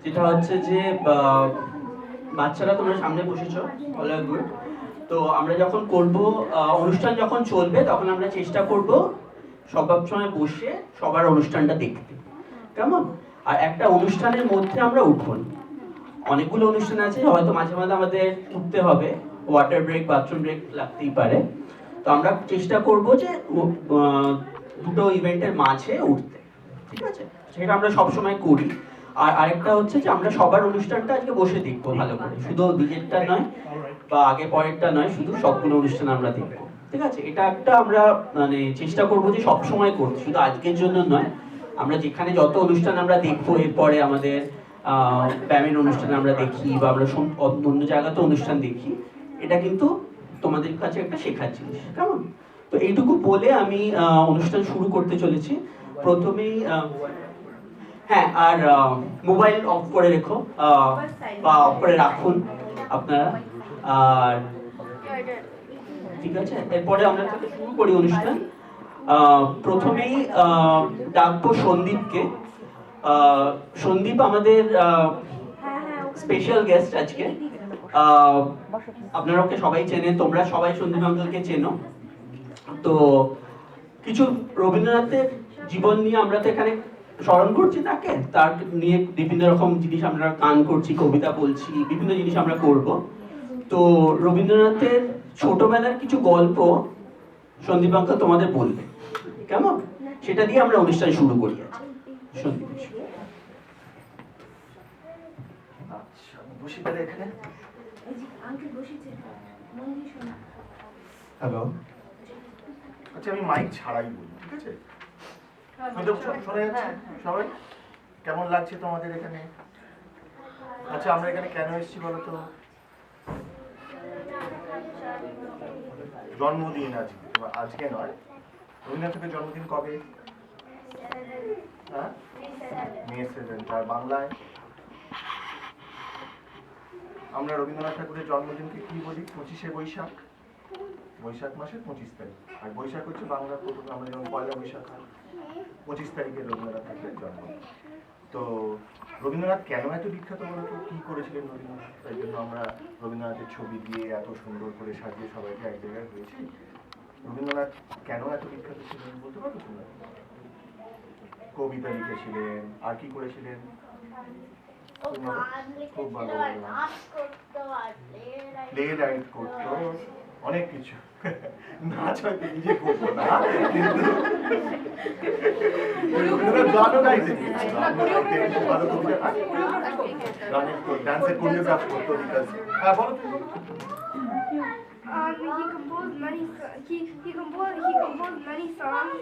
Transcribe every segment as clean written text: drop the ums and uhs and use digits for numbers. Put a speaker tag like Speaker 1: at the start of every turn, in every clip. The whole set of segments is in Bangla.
Speaker 1: যেটা হচ্ছে যে বাচ্চারা তোমরা সামনে বসেছো, অল আর গুড। তো আমরা যখন করব, অনুষ্ঠান যখন চলবে তখন আমরা চেষ্টা করব সবার সময় বসে সবার অনুষ্ঠানটা দেখতে, কেমন? আর একটা অনুষ্ঠানের মধ্যে আমরা উঠবো না। অনেকগুলো অনুষ্ঠান আছে, হয়তো মাঝে মাঝে আমাদের উঠতে হবে, ওয়াটার ব্রেক, বাথরুম ব্রেক লাগতেই পারে। তো আমরা চেষ্টা করব যে দুটো ইভেন্টের মাঝে উঠতে, ঠিক আছে? সেটা আমরা সবসময় করি। আর আরেকটা হচ্ছে যে আমরা সবার অনুষ্ঠানটা আজকে বসে দেখবো ভালো করে, শুধু নিজেরটা নয় বা আগে পরেরটা নয়, শুধু সবগুলো অনুষ্ঠান আমরা দেখবো, ঠিক আছে? এটা একটা আমরা মানে চেষ্টা করবো যে সব সময় করতে, শুধু আজকের জন্য নয়। আমরা যেখানে যত অনুষ্ঠান আমরা দেখবো এরপরে আমাদের ব্যায়ামের অনুষ্ঠান আমরা দেখি বা আমরা অন্য জায়গাতে অনুষ্ঠান দেখি, এটা কিন্তু তোমাদের কাছে একটা শেখার জিনিস, কেমন? তো এইটুকু বলে আমি অনুষ্ঠান শুরু করতে চলেছি। প্রথমেই হ্যাঁ, আর মোবাইল অফ করে রেখো, বা অফ করে রাখুন আপনারা। আর ঠিক আছে, এরপরে আমরা তাহলে শুরু করি অনুষ্ঠান। প্রথমেই ডাকবো সন্দীপকে। সন্দীপ আমাদের স্পেশাল গেস্ট আজকে। আপনারা ওকে সবাই চেনেন, তোমরা সবাই সন্দীপ আঙ্কেলকে চেনো। তো কিছু রবীন্দ্রনাথের জীবন নিয়ে আমরা তো এখানে স্মরণ করছি তাকে, তার নিয়ে বিভিন্ন রকম জিনিস আমরা গান করছি, কবিতা বলছি, বিভিন্ন জিনিস আমরা করব। তো রবীন্দ্রনাথের ছোটবেলার কিছু গল্প সন্দীপ আঙ্কেল তোমাদের বলবে, কেমন? সেটা দিয়ে আমরা অনুষ্ঠান শুরু করি। আছে সন্দীপ?
Speaker 2: আচ্ছা, বসি তাহলে এখানে। হ্যালো। আচ্ছা, আমি মাইক ছাড়াই বলি, ঠিক আছে? শোনা যাচ্ছে সবাই? কেমন লাগছে তোমাদের এখানে? আচ্ছা, আমরা এখানে কেন এসেছি বলো তো? জন্মদিন আজকে, আজকে নয়। রবীন্দ্রনাথের জন্মদিন কবে? হ্যাঁ, মে 7। আর বাংলায় আমরা রবীন্দ্রনাথ ঠাকুরের জন্মদিনকে কি বলি? 25শে বৈশাখ। বৈশাখ মাসের 25 তারিখ। আর বৈশাখ হচ্ছে বাংলার প্রথম, আমরা যেমন পয়লা বৈশাখ হয়, 25 তারিখে রবীন্দ্রনাথ ঠাকুরের জন্ম। তো রবীন্দ্রনাথ কেন এত বিখ্যাত বলতো? কি করেছিলেন রবীন্দ্রনাথ? তাই জন্য আমরা রবীন্দ্রনাথের ছবি দিয়ে এত সুন্দর করে সাজিয়ে সবাইকে এক জায়গায় হয়েছি। রবীন্দ্রনাথ কেন এত বিখ্যাত ছিলেন বলতে পারো তোমরা? কবিতা লিখেছিলেন, আর কি করেছিলেন? খুব ভালো প্লে রাইট করতো, অনেক কিছু। নাচ হয়তো নিজে করতো না, কিন্তু গানও গাইতে ডান্সের কোরিওগ্রাফ করতো। হ্যাঁ, বলো তুমি।
Speaker 3: He composed many. He composed many songs.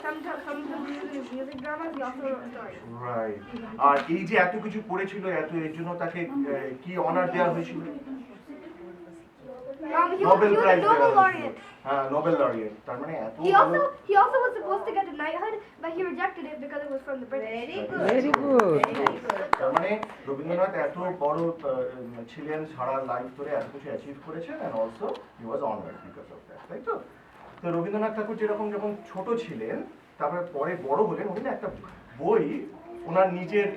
Speaker 3: Some of them used in music dramas. He also wrote stories.
Speaker 2: Right. আর এই যে এত কিছু করেছিল, এর জন্য তাকে কি অনার দেওয়া হয়েছিল?
Speaker 3: He was a Nobel laureate.
Speaker 2: হ্যাঁ, নোবেল লরিয়েট। তার মানে এত
Speaker 3: He also was supposed to get a knighthood, but he rejected it because it was from the British.
Speaker 4: Very good.
Speaker 2: তার মানে রবীন্দ্রনাথ এত বড় ছিলেন, সারা লাইফ ধরে এত কিছু অ্যাচিভ করেছেন, and also he was honoured because of that, তাই তো? তো রবীন্দ্রনাথ ঠাকুর যেরকম যখন ছোট ছিলেন, তারপরে পরে বড় হলেন, উনি একটা বই ওনার নিজের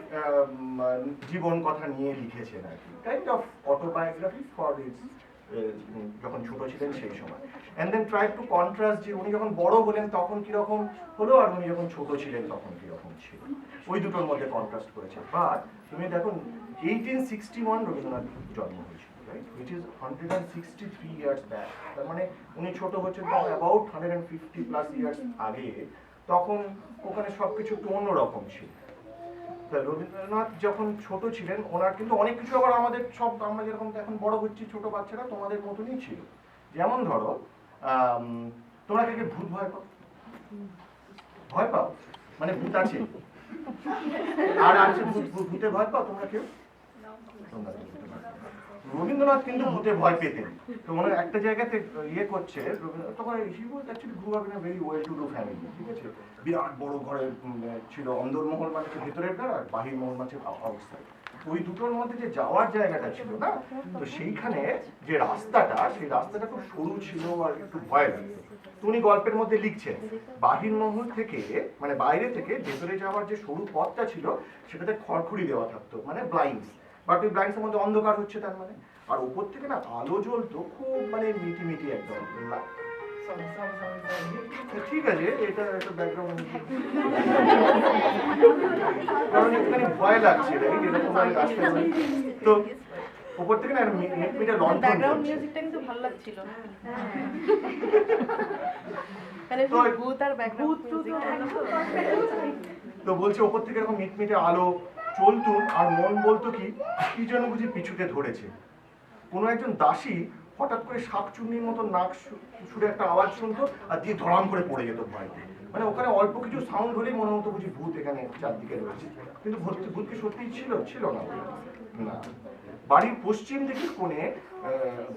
Speaker 2: জীবন কথা নিয়ে লিখেছেন আর কি, kind of autobiography for his, যখন ছোট ছিলেন সেই সময়। And then try to contrast যে উনি যখন বড় হলেন তখন কিরকম হলো, আর উনি যখন ছোট ছিলেন তখন কিরকম ছিল, ওই দুটোর মধ্যে কন্ট্রাস্ট করেছে। বাট তুমি দেখো 1861 রবীন্দ্রনাথ জন্ম হয়েছিল, right, which is 163 years back. তার মানে উনি ছোট হচ্ছেন অ্যাবাউট 150+ ইয়ার্স আগে। তখন ওখানে সবকিছু একটু অন্যরকম ছিল। রবীন্দ্রনাথ যখন ছোট ছিলেন, ওনার কিন্তু অনেক কিছু আবার আমাদের সব, আমরা যেরকম এখন বড় হচ্ছি, ছোট বাচ্চারা তোমাদের মতনই ছিল। যেমন ধরো, তোমরা কে ভূত ভয় পাও? ভয় পাও মানে ভূত আছে, আর আছে ভূতে ভয় পাও তোমরা কেউ? তোমরা রবীন্দ্রনাথ কিন্তু ভূতে ভয় পেতেন। তো মনে হয় একটা জায়গাতে ইয়ে করছে তখন he was actually grew up in a very well to do family, ঠিক আছে? বিরাট বড় ঘরে ছিল, অন্দরমহল মানে হচ্ছে ভেতরের ঘর আর বাহির মহল মানে আউটসাইড। ওই দুটোর মধ্যে যে যাওয়ার জায়গাটা ছিল না, তো সেইখানে যে রাস্তাটা, সেই রাস্তাটা খুব সরু ছিল আর একটু ভয় লাগতো। তো উনি গল্পের মধ্যে লিখছেন বাহির মহল থেকে মানে বাইরে থেকে ভেতরে যাওয়ার যে সরু পথটা ছিল সেটাতে খড়খড়ি দেওয়া থাকতো, মানে ব্লাইন্ডস, বাট ওই ব্লাইন্ডসের মধ্যে অন্ধকার হচ্ছে তার মানে, আর উপর থেকে না আলো জ্বলতো খুব মানে মিটি মিটি একদম। ঠিক আছে, এটা একটা ব্যাকগ্রাউন্ড, কারণ একটুখানি ভয় লাগছে এরকম রাস্তায়। তো উপর থেকে না মিটমিটে লন্ঠন
Speaker 4: ব্যাকগ্রাউন্ড
Speaker 2: জ্বলছে।
Speaker 4: মিউজিকটা কিন্তু ভালো লাগছিল। মানে
Speaker 2: তো
Speaker 4: ভূত আর ব্যাকগ্রাউন্ড
Speaker 2: তো বলছে ওপর থেকে এরকম মিটমিটে আলো চলতো আর মন বলতো কি কি যেন বুঝি পিছুকে ধরেছে। কোনো একজন দাসী হঠাৎ করে শাকচুন্নির মতো নাক সুরে একটা আওয়াজ শুনতো আর দিয়ে ধরাম করে পড়ে যেত ভয়তে। মানে ওখানে অল্প কিছু সাউন্ড হলেই মনে হতো বুঝি ভূত এখানে চারদিকে রয়েছে, কিন্তু ভূত কি সত্যি ছিল না। না, বাড়ির পশ্চিম দিকের কোণে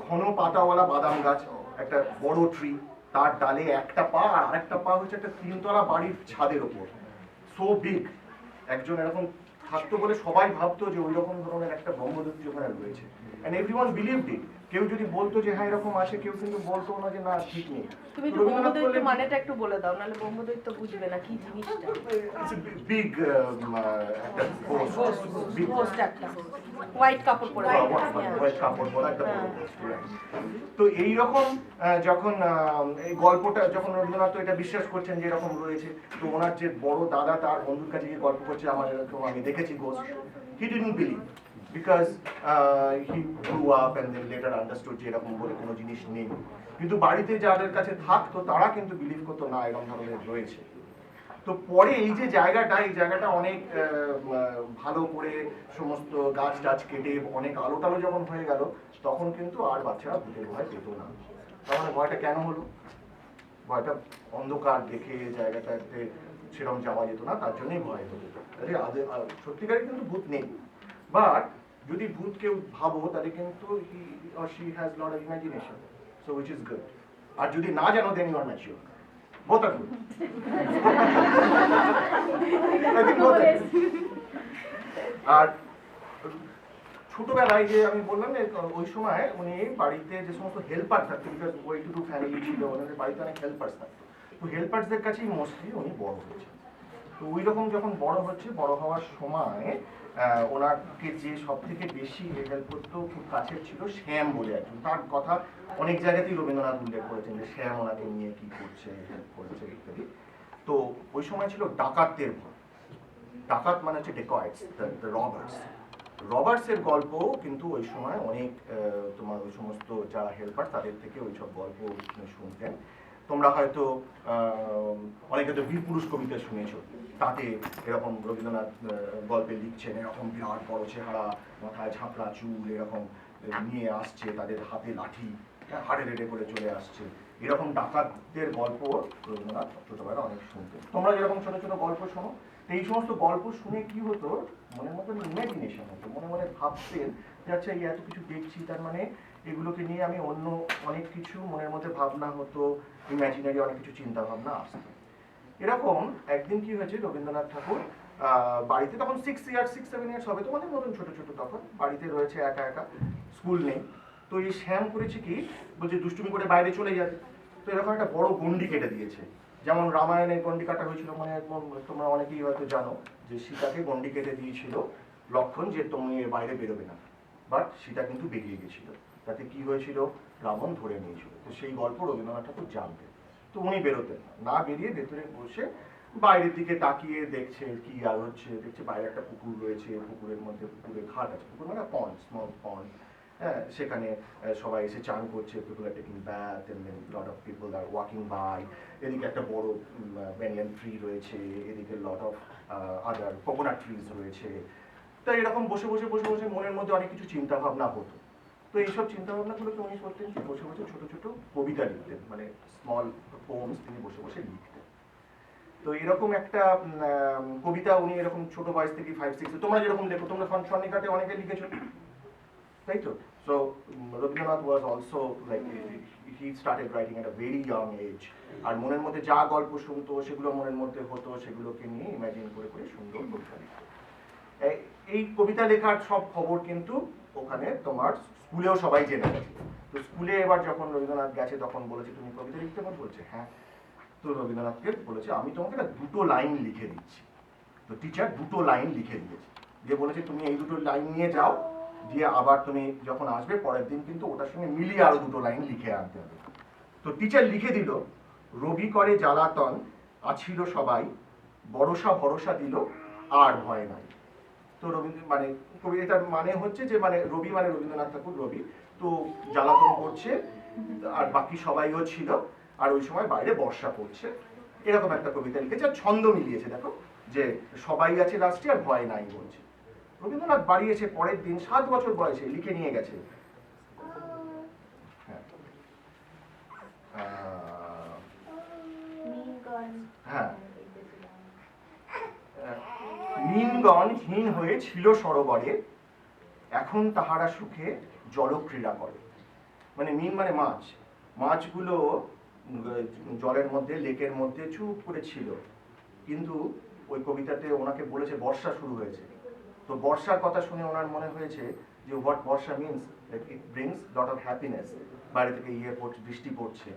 Speaker 2: ঘন পাতাওয়ালা বাদাম গাছ, একটা বড় ট্রি, তার ডালে একটা পা আর আরেকটা পা হচ্ছে একটা 3 তলা বাড়ির ছাদের ওপর, সো বিগ। একজন এরকম থাকতো বলে সবাই ভাবতো যে ওই রকম ধরনের একটা ব্রহ্মদৈত্য ওখানে রয়েছে, এন্ড এভরিওয়ান বিলিভড ইট। কেউ যদি বলতো যে হ্যাঁ এরকম আছে, কেউ কিন্তু বলতো না যে না ঠিক নেই।
Speaker 4: তুমি একটু ব্রহ্মদৈত্য মানেটা একটু বলে দাও, নাহলে ব্রহ্মদৈত্য বুঝবে না কি জিনিসটা।
Speaker 2: বিগ একটা
Speaker 4: পোস্ট একটা হোয়াইট কাপড় পরে।
Speaker 2: কাপড় পরা একটা বড় post, right? তো এইরকম যখন এই গল্পটা যখন রবীন্দ্রনাথ তো এটা বিশ্বাস করছেন যে এরকম রয়েছে, তো ওনার যে বড় দাদা তার বন্ধুর কাছে গিয়ে গল্প করছে আমার এরকম আমি দেখেছি ghost, he didn't believe because he grew up and then later understood যে এরকম বলে কোনো জিনিস নেই। কিন্তু বাড়িতে যাদের কাছে থাকতো তারা কিন্তু বিলিভ করতো না এরকম ধরনের রয়েছে। তো পরে এই যে জায়গাটা, এই জায়গাটা অনেক ভালো করে সমস্ত গাছ টাছ কেটে অনেক আলো টালো যখন হয়ে গেল, তখন কিন্তু আর বাচ্চারা ভূতের ভয় পেত না। তার মানে ভয়টা কেন হলো? ভয়টা অন্ধকার দেখে জায়গাটাতে সেরকম যাওয়া যেত না, তার জন্যই ভয় হতো। সত্যিকারে কিন্তু ভূত নেই, বাট যদি ভূত কেউ ভাবো তাহলে কিন্তু he or she has lot of imagination, so which is good. আর যদি না জানো then you are mature, both are good. I think both are good. আর ছোটবেলায় যে আমি বললাম যে ওই সময় উনি বাড়িতে যে সমস্ত হেল্পার থাকতো, because well to do family ছিল, ওনাদের বাড়িতে অনেক হেল্পার্স থাকতো, তো হেল্পার্সদের কাছেই মোস্টলি উনি বড় হয়েছে। তো ওই রকম যখন বড় হচ্ছে, বড় হওয়ার সময় ওনাকে যে সব থেকে বেশি হেল্প করতো খুব কাছের ছিল শ্যাম বলে একজন, তার কথা অনেক জায়গাতেই রবীন্দ্রনাথ উল্লেখ করেছেন যে শ্যাম ওনাকে নিয়ে কি করছে, হেল্প করেছে ইত্যাদি। তো ওই সময় ছিল ডাকাতদের ভয়। ডাকাত মানে হচ্ছে ডেকয়েটস, রবার্টসের গল্প কিন্তু ওই সময় অনেক তোমার ওই সমস্ত যারা হেল্পার তাদের থেকে ওই সব গল্প শুনতেন। তোমরা হয়তো অনেকে তো বীরপুরুষ কবিতা শুনেছো, তাতে এরকম রবীন্দ্রনাথ গল্পে লিখছেন এরকম বিরাট বড় চেহারা, মাথায় ঝাঁকড়া চুল, এরকম নিয়ে আসছে, তাদের হাতে লাঠি, হাড়ে রেডে করে চলে আসছে, এরকম ডাকাতদের গল্প রবীন্দ্রনাথ ছোটবেলা অনেক শুনতেন। তোমরা যেরকম ছোট ছোট গল্প শোনো, এই সমস্ত গল্প শুনে কি হতো, মনের মধ্যে ইমাজিনেশন হতো, মনে মনে ভাবতেন যে আচ্ছা এই এত কিছু দেখছি, তার মানে এগুলোকে নিয়ে আমি অন্য অনেক কিছু মনের মধ্যে ভাবনা হতো, ইমাজিনারি অনেক কিছু চিন্তা ভাবনা আসতো। এরকম একদিন কি হয়েছে, রবীন্দ্রনাথ ঠাকুর বাড়িতে তখন 6-7 ইয়ার্স হবে, তোমাদের মতন ছোট ছোট, তখন বাড়িতে রয়েছে একা একা, স্কুল নেই। তো এই শ্যাম করেছে কি, বলছে দুষ্টুমি করে বাইরে চলে যাবে, তো এরকম একটা বড় গন্ডি কেটে দিয়েছে, যেমন রামায়ণের গন্ডি কাটা হয়েছিল, মানে তোমরা অনেকেই হয়তো জানো যে সীতাকে গন্ডি কেটে দিয়েছিল লক্ষণ যে তুমি এর বাইরে বেরোবে না, বাট সীতা কিন্তু বেরিয়ে গেছিল, তাতে কি হয়েছিল, রাবণ ধরে নিয়েছিল। তো সেই গল্প রবীন্দ্রনাথ ঠাকুর জানতেন, তো উনি বেরোতেন না, বেরিয়ে ভেতরে বসে বাইরের দিকে তাকিয়ে দেখছে কি আর হচ্ছে, দেখছে বাইরে একটা পুকুর রয়েছে, পুকুরের মধ্যে পুকুরের ঘাট আছে, পুকুর মানে পন্ড, স্মল পন্ড, হ্যাঁ, সেখানে সবাই এসে চান করছে, people are taking bath and then lot of people are walking by. এদিকে একটা বড় ব্যানিয়ান ট্রি রয়েছে, এদিকে lot of other coconut trees রয়েছে। তাই এরকম বসে বসে বসে বসে মনের মধ্যে অনেক কিছু চিন্তা ভাবনা হতো। তো এইসব চিন্তা ভাবনাগুলোকে উনি করতেন কি, বসে বসে ছোট ছোট কবিতা লিখতেন, মানে স্মল পোমস তিনি বসে বসে লিখতেন। তো এরকম একটা কবিতা উনি এরকম ছোট বয়স থেকে 5-6, তোমরা যেরকম লেখো, তোমরা সন্নিকাটে অনেকে লিখেছো, তাই তো? So Rabindranath was also like he started writing at a very young age. আর মনের মধ্যে যা গল্প শুনতো সেগুলো মনের মধ্যে হতো, সেগুলোকে নিয়ে ইমাজিন করে করে সুন্দর কবিতা লিখতো। এই কবিতা লেখার সব খবর কিন্তু ওখানে তোমার স্কুলেও সবাই জেনে গেছে। তো স্কুলে এবার যখন রবীন্দ্রনাথ গেছে তখন বলেছে তুমি কবিতা লিখতে পারো? বলছে হ্যাঁ। তো রবীন্দ্রনাথকে বলেছে আমি তোমাকে না 2টো লাইন লিখে দিচ্ছি। তো টিচার 2টো লাইন লিখে দিয়েছে, দিয়ে বলেছে তুমি এই 2টো লাইন নিয়ে যাও, দিয়ে আবার তুমি যখন আসবে পরের দিন কিন্তু ওটার সঙ্গে মিলিয়ে আরো 2টো লাইন লিখে আনতে হবে। তো টিচার লিখে দিল, রবি করে জ্বালাতন আছিল সবাই, বরসা ভরসা দিল আর ভয় নাই। তো রবীন্দ্র মানে কবিতার মানে হচ্ছে যে মানে রবি মানে রবীন্দ্রনাথ ঠাকুর, রবি তো জ্বালাতন করছে আর বাকি সবাইও ছিল, আর ওই সময় বাইরে বর্ষা পড়ছে, এরকম একটা কবিতা লিখেছে। আর ছন্দ মিলিয়েছে দেখো, যে সবাই আছে লাস্টে আর ভয় নাই বলছে। রবীন্দ্রনাথ বাড়িয়েছে পরের দিন 7 বছর বয়সে লিখে নিয়ে গেছে। হ্যাঁ হ্যাঁ মিনগণ হীন হয়ে ছিল সরোবরে, এখন তাহারা সুখে জলক্রীড়া করে। মানে মিন মানে মাছ, মাছগুলো জলের মধ্যে লেকের মধ্যে চুপ করে ছিল, কিন্তু ওই কবিতাতে ওনাকে বলেছে বর্ষা শুরু হয়েছে। তো বর্ষার কথা শুনে ওনার মনে হয়েছে যে what Barsha means, it brings lot of happiness, বাইরে থেকে পড়ছে, বৃষ্টি পড়ছে।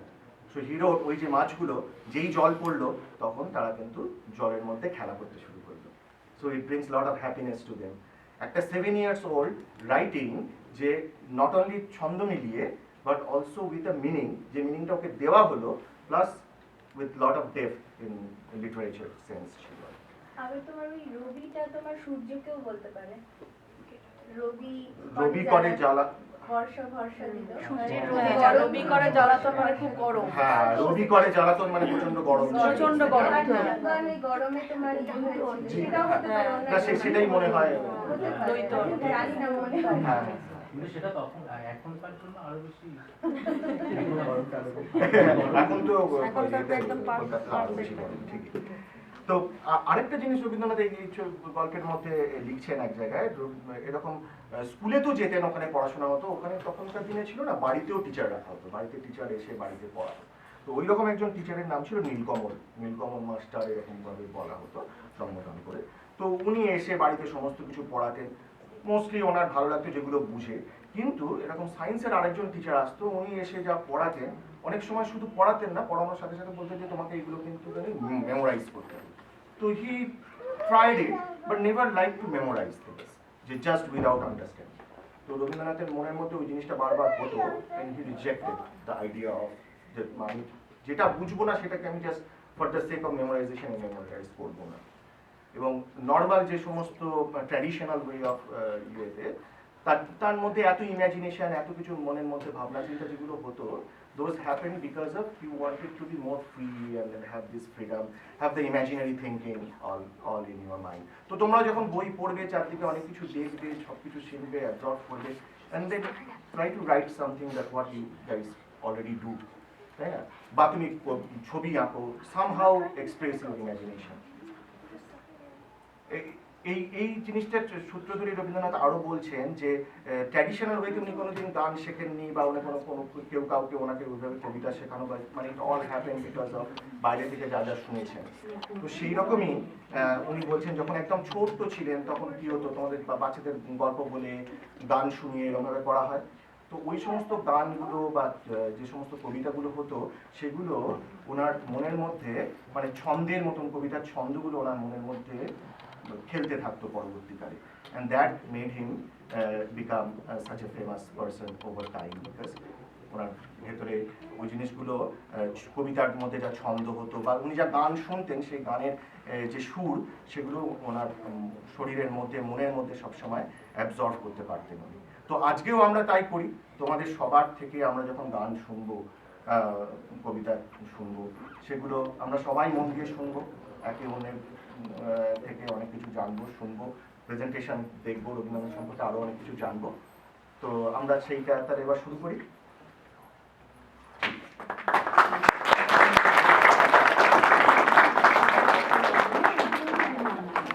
Speaker 2: সো হিরো ওই যে মাছগুলো যেই জল পড়লো তখন তারা কিন্তু জলের মধ্যে খেলা করতে শুরু করলো। So it brings lot of happiness to them. একটা 7 years old রাইটিং যে নট অনলি ছন্দ মিলিয়ে but also with a meaning, যে মিনিংটা ওকে দেওয়া হলো, plus with lot of depth in literature sense ছিল।
Speaker 5: আবার তোমার ওই রবিটা তোমার সূর্যকেও বলতে পারে। রবি
Speaker 2: রবি করে জ্বালা,
Speaker 5: ভরসা ভরসা দিল।
Speaker 4: রবি করে জ্বালাতন মানে খুব গরম।
Speaker 2: হ্যাঁ রবি করে জ্বালাতন মানে প্রচন্ড গরম,
Speaker 4: প্রচন্ড গরম।
Speaker 5: আর ওই গরমে তোমার সেটাও হতে পারে।
Speaker 2: না সেটাই মনে হয়
Speaker 4: দ্বৈত।
Speaker 5: জানি না মনে হয়।
Speaker 2: হ্যাঁ
Speaker 6: কিন্তু সেটা তখন এখনকার জন্য আরো বেশি
Speaker 2: এখন তো
Speaker 4: এখনকার তো একদম
Speaker 2: কলকাতা আরো বেশি গরম, ঠিকই। তো আরেকটা জিনিস রবীন্দ্রনাথ এই গল্পের মধ্যে লিখছেন এক জায়গায়, এরকম স্কুলে তো যেতেন, ওখানে পড়াশোনা হতো, ওখানে তখনকার দিনে ছিল না বাড়িতেও টিচার রাখা হতো, বাড়িতে টিচার এসে বাড়িতে পড়াতো। তো ওই রকম একজন টিচারের নাম ছিল নীলকমল, নীলকমল মাস্টার এরকম ভাবে বলা হতো সম্বোধন করে। তো উনি এসে বাড়িতে সমস্ত কিছু পড়াতেন, মোস্টলি ওনার ভালো লাগতো যেগুলো বুঝে। কিন্তু এরকম সায়েন্সের আরেকজন টিচার আসতো, উনি এসে যা পড়াতেন অনেক সময় শুধু পড়াতেন না, পড়ানোর সাথে সাথে বলতেন যে তোমাকে এগুলো কিন্তু মেমোরাইজ করতে হবে। তো he tried it but never like to memorise things, যে জাস্ট উইদাউট আন্ডারস্ট্যান্ডিং। তো রবীন্দ্রনাথের মনের মধ্যে ওই জিনিসটা বারবার হতো, and he rejected the idea of যে আমি যেটা বুঝবো না সেটাকে আমি just for the sake of memorisation memorise করবো না। এবং নর্মাল যে সমস্ত ট্র্যাডিশনাল ওয়ে অফ ইয়েতে তার মধ্যে এত ইমাজিনেশন, এত কিছু মনের মধ্যে ভাবনা চিন্তা যেগুলো হতো, those happened because of you wanted to be more free and have this freedom, have the imaginary thinking all in your mind. তো তোমরা যখন বই পড়বে, চারদিকে অনেক কিছু দেখবে, সবকিছু শিখবে, অ্যাবজর্ব করবে, and then try to write something that what you guys already do, তাই না? বা তুমি ছবি আঁকো, somehow express your imagination. এই জিনিসটার সূত্র ধরে রবীন্দ্রনাথ আরো বলছেন যে ট্র্যাডিশনাল ওয়েতে উনি কোনোদিন গান শেখেননি, বা উনি কোনো কেউ কাউকে ওনাকে ওইভাবে কবিতা শেখানো, মানে it all happen because of বাইরে থেকে যা যা শুনেছেন। তো সেই রকমই উনি বলছেন যখন একদম ছোট্ট ছিলেন তখন কি হতো, তোমাদের বাচ্চাদের গল্প বলে গান শুনিয়ে এরকমভাবে করা হয়। তো ওই সমস্ত গানগুলো বা যে সমস্ত কবিতাগুলো হতো সেগুলো ওনার মনের মধ্যে মানে ছন্দের মতন, কবিতার ছন্দগুলো ওনার মনের মধ্যে খেলতে থাকতো পরবর্তীকালে, and that made him become such a famous person over time, because ওনার ভেতরে ওই জিনিসগুলো কবিতার মধ্যে যা ছন্দ হতো বা উনি যা গান শুনতেন সেই গানের যে সুর সেগুলো ওনার শরীরের মধ্যে, মনের মধ্যে সবসময় অ্যাবজর্ব করতে পারতেন উনি। তো আজকেও আমরা তাই করি, তোমাদের সবার থেকে আমরা যখন গান শুনবো, কবিতা শুনবো, সেগুলো আমরা সবাই মন দিয়ে শুনবো, একে অন্যের থেকে অনেক কিছু জানবো, শুনবো, প্রেজেন্টেশন দেখবো, রবীন্দ্রনাথ সম্পর্কে আরো অনেক কিছু জানবো। তো আমরা সেইটা তার এবার শুরু করি।